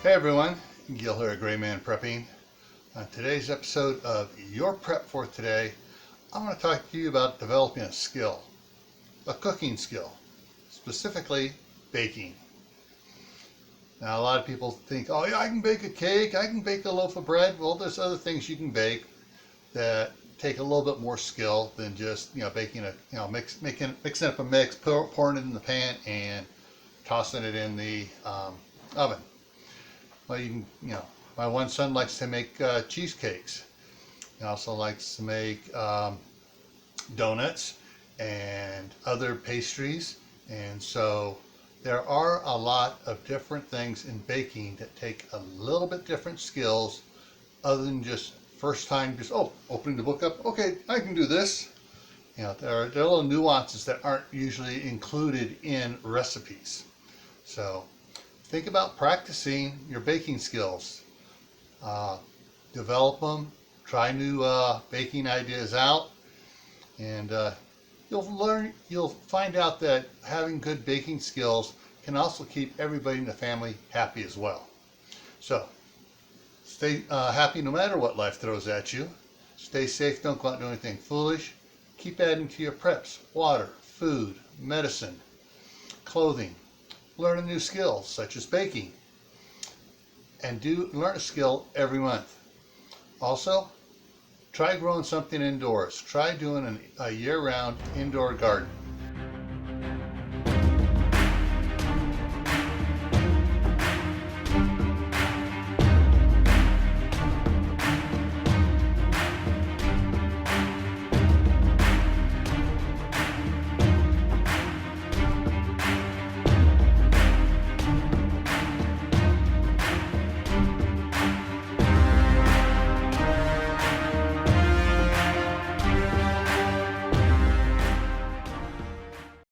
Hey everyone, Gil here at Grayman Prepping. On today's episode of Your Prep for Today, I want to talk to you about developing a skill, a cooking skill, specifically baking. Now a lot of people think, oh yeah, I can bake a cake, I can bake a loaf of bread. Well, there's other things you can bake that take a little bit more skill than just baking mixing up a mix, pouring it in the pan and tossing it in the oven. Well, my one son likes to make cheesecakes. He also likes to make donuts and other pastries. And so there are a lot of different things in baking that take a little bit different skills other than just first time, opening the book up. Okay, I can do this. There are little nuances that aren't usually included in recipes. So think about practicing your baking skills. Develop them, try new baking ideas out, and you'll find out that having good baking skills can also keep everybody in the family happy as well. So stay happy no matter what life throws at you. Stay safe, don't go out and do anything foolish. Keep adding to your preps: water, food, medicine, clothing. Learn a new skill such as baking, and learn a skill every month. Also, try growing something indoors. Try doing a year-round indoor garden.